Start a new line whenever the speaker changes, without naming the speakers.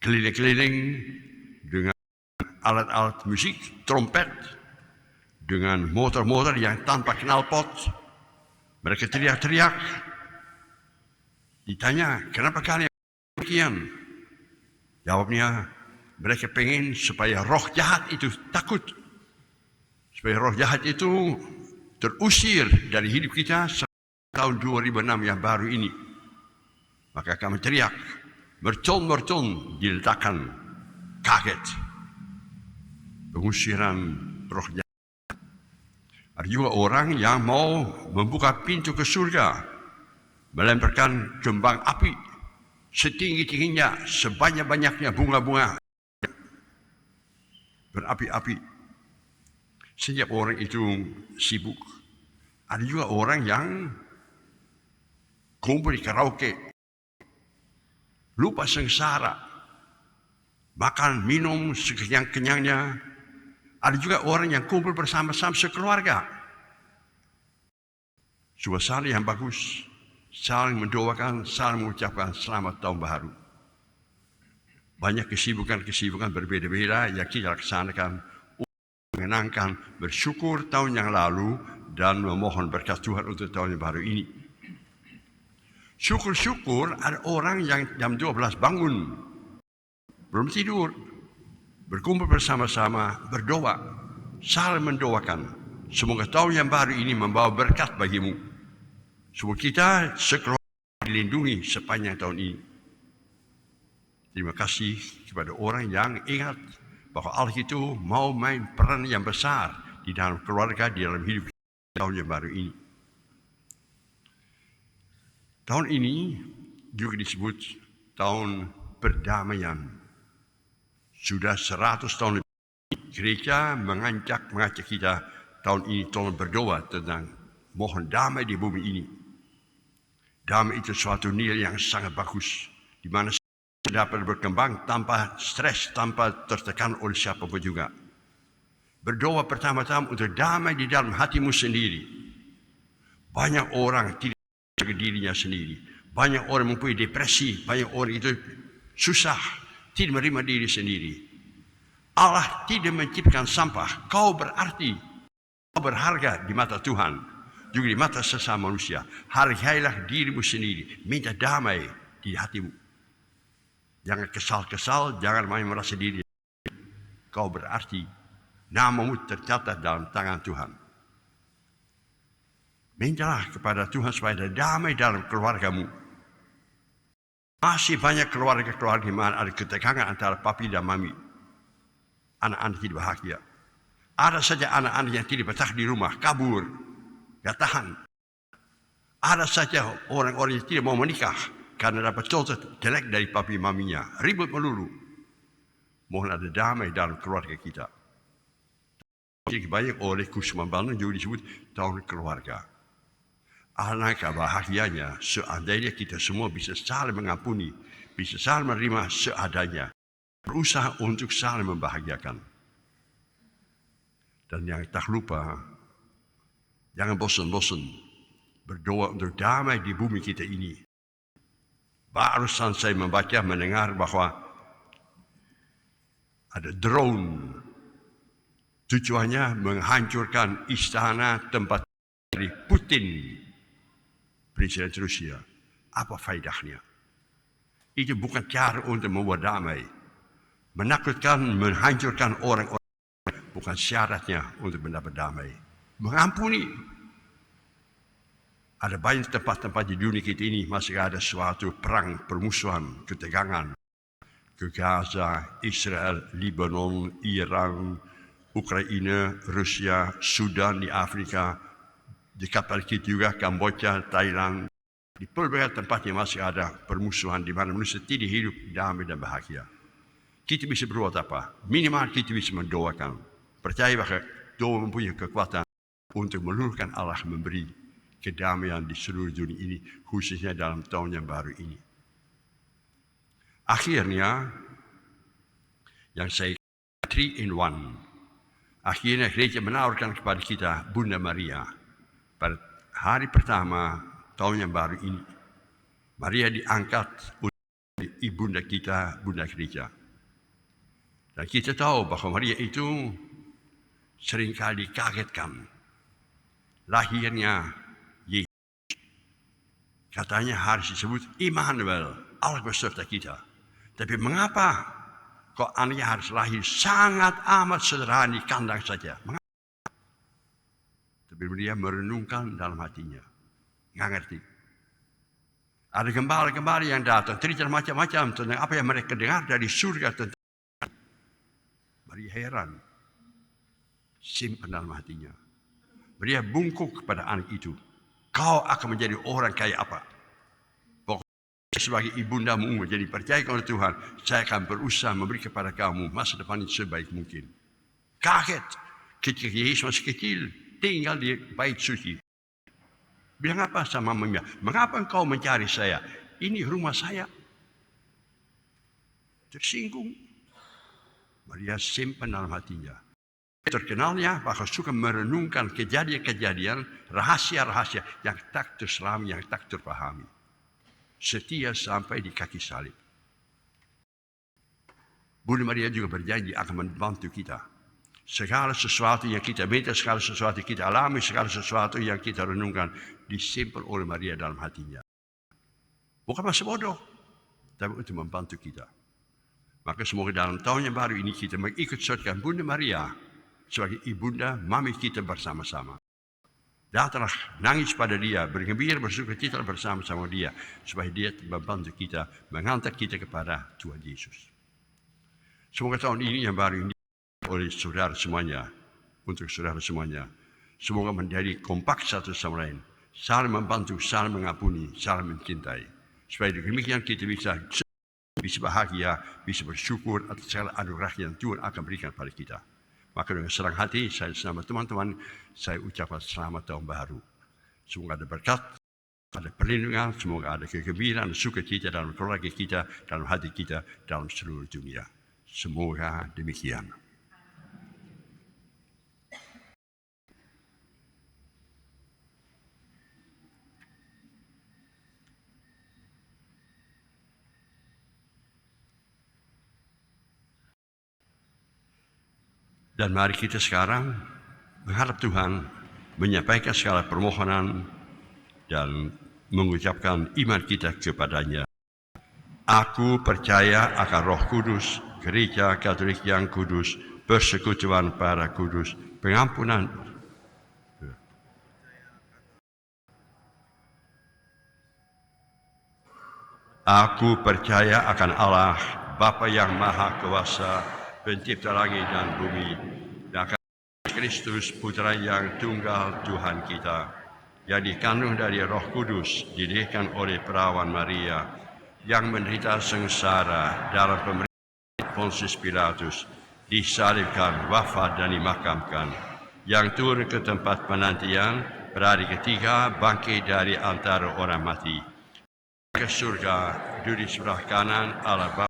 keliling-keliling dengan alat-alat musik, trompet, dengan motor-motor yang tanpa knalpot. Mereka teriak-teriak. Ditanya, kenapa kalian demikian? Jawabnya, mereka pengen supaya roh jahat itu takut. Supaya roh jahat itu terusir dari hidup kita tahun 2006 yang baru ini. Maka kami teriak, mercon diletakkan, kaget. Pengusiran roh jahat. Ada juga orang yang mau membuka pintu ke surga, melemparkan kembang api setinggi-tingginya, sebanyak-banyaknya bunga-bunga berapi-api. Setiap orang itu sibuk. Ada juga orang yang kumpul di karaoke, lupa sengsara, makan minum sekenyang-kenyangnya. Ada juga orang yang kumpul bersama-sama sekeluarga. Suasana yang bagus, saling mendoakan, saling mengucapkan selamat tahun baru. Banyak kesibukan-kesibukan berbeda-beda yang kita laksanakan untuk mengenangkan, bersyukur tahun yang lalu dan memohon berkat Tuhan untuk tahun yang baru ini. Syukur-syukur ada orang yang jam 12 bangun, belum tidur, berkumpul bersama-sama, berdoa, saling mendoakan. Semoga tahun yang baru ini membawa berkat bagimu. Semoga kita sekeluarga dilindungi sepanjang tahun ini. Terima kasih kepada orang yang ingat bahwa Allah itu mau main peran yang besar di dalam keluarga, di dalam hidup tahun yang baru ini. Tahun ini juga disebut tahun perdamaian. Sudah 100 tahun lebih, gereja mengajak kita tahun ini tolong berdoa tentang mohon damai di bumi ini. Damai itu suatu nilai yang sangat bagus, di mana dapat berkembang tanpa stres, tanpa tertekan oleh siapapun juga. Berdoa pertama-tama untuk damai di dalam hatimu sendiri. Banyak orang tidak menjaga dirinya sendiri. Banyak orang mempunyai depresi, banyak orang itu susah, tidak menerima diri sendiri. Allah tidak menciptakan sampah. Kau berarti, kau berharga di mata Tuhan, juga di mata sesama manusia. Hargailah dirimu sendiri, minta damai di hatimu. Jangan kesal-kesal, jangan main merasa diri. Kau berarti, namamu tercatat dalam tangan Tuhan. Mintalah kepada Tuhan supaya ada damai dalam keluargamu. Masih banyak keluarga-keluarga di mana ada ketegangan antara papi dan mami. Anak-anak tidak bahagia. Ada saja anak-anak yang tidak betah di rumah, kabur, gak tahan. Ada saja orang-orang yang tidak mau menikah karena dapat contoh jelek dari papi maminya, ribut melulu. Mohon ada damai dalam keluarga kita. Jadi banyak oleh Kusuma Bandung juga disebut tahun keluarga. Alangkah bahagianya seandainya kita semua bisa saling mengampuni, bisa saling menerima seadanya, berusaha untuk saling membahagiakan. Dan yang tak lupa, jangan bosan-bosan berdoa untuk damai di bumi kita ini. Barusan saya membaca, mendengar bahwa ada drone, tujuannya menghancurkan istana tempat dari Putin, Presiden Rusia. Apa faedahnya? Itu bukan cara untuk membuat damai. Menakutkan, menghancurkan orang-orang bukan syaratnya untuk mendapat damai. Mengampuni. Ada banyak tempat-tempat di dunia kita ini masih ada suatu perang, permusuhan, ketegangan. Ke Gaza, Israel, Lebanon, Iran, Ukraina, Rusia, Sudan di Afrika, di kapal kita juga Kamboja, Thailand. Di berbagai tempat yang masih ada permusuhan di mana manusia tidak hidup damai dan bahagia. Kita bisa berbuat apa? Minimal kita bisa mendoakan. Percaya bahwa doa mempunyai kekuatan untuk meluluhkan Allah memberi kedamaian di seluruh dunia ini, khususnya dalam tahun yang baru ini. Akhirnya, yang saya 3 in 1. Akhirnya gereja menawarkan kepada kita Bunda Maria pada hari pertama tahun yang baru ini. Maria diangkat oleh ibunda kita, Bunda Gereja. Dan kita tahu bahwa Maria itu seringkali dikagetkan. Lahirnya Yesus. Katanya harus disebut Immanuel, Allah beserta kita. Tapi mengapa kok anaknya harus lahir sangat amat sederhana di kandang saja? Mengapa? Tapi dia merenungkan dalam hatinya. Nggak ngerti. Ada gembala-gembala yang datang, cerita macam-macam tentang apa yang mereka dengar dari surga tentang Maria heran. Simpan dalam hatinya. Maria bungkuk kepada anak itu. Kau akan menjadi orang kayak apa? Pokoknya sebagai ibundamu menjadi percaya kepada Tuhan, saya akan berusaha memberi kepada kamu masa depan yang sebaik mungkin. Kaget ketika Yesus masih kecil, tinggal di bait suci. Bilang apa sama mamanya? Mengapa engkau mencari saya? Ini rumah saya. Tersinggung. Maria simpan dalam hatinya. Terkenalnya bahwa suka merenungkan kejadian-kejadian, rahasia-rahasia yang tak terselami, yang tak terpahami. Setia sampai di kaki salib. Bunda Maria juga berjanji akan membantu kita. Segala sesuatu yang kita minta, segala sesuatu yang kita alami, segala sesuatu yang kita renungkan, disimpan oleh Maria dalam hatinya. Bukan masa bodoh, tapi untuk membantu kita. Maka semoga dalam tahun yang baru ini kita mengikut sertakan Bunda Maria sebagai ibunda, mami kita bersama-sama. Datanglah nangis pada dia, bergembira, bersukacita bersama-sama dia, supaya dia membantu kita, menghantar kita kepada Tuhan Yesus. Semoga tahun ini yang baru ini oleh saudara semuanya, untuk saudara semuanya, semoga menjadi kompak satu sama lain, saling membantu, saling mengampuni, saling mencintai, supaya demikian kita bisa bahagia, bisa bersyukur atas segala anugerah yang Tuhan akan berikan pada kita. Maka dengan senang hati, saya bersama teman-teman, saya ucapkan selamat tahun baru. Semoga ada berkat, ada perlindungan, semoga ada kegembiraan, sukacita dalam keluarga kita, dalam hati kita, dalam seluruh dunia. Semoga demikian. Dan mari kita sekarang mengharap Tuhan menyampaikan segala permohonan dan mengucapkan iman kita kepadanya. Aku percaya akan Roh Kudus, Gereja Katolik yang kudus, persekutuan para kudus, pengampunan. Aku percaya akan Allah, Bapa yang Maha Kuasa, Pencipta langit dan bumi, dan akan Kristus Putra yang tunggal Tuhan kita, yang dikandung dari Roh Kudus, dilahirkan oleh perawan Maria, yang menderita sengsara dalam pemerintahan Pontius Pilatus, disalibkan, wafat dan dimakamkan, yang turun ke tempat penantian, pada hari ketiga bangkit dari antara orang mati, ke surga, duduk di sebelah kanan Allah Bapa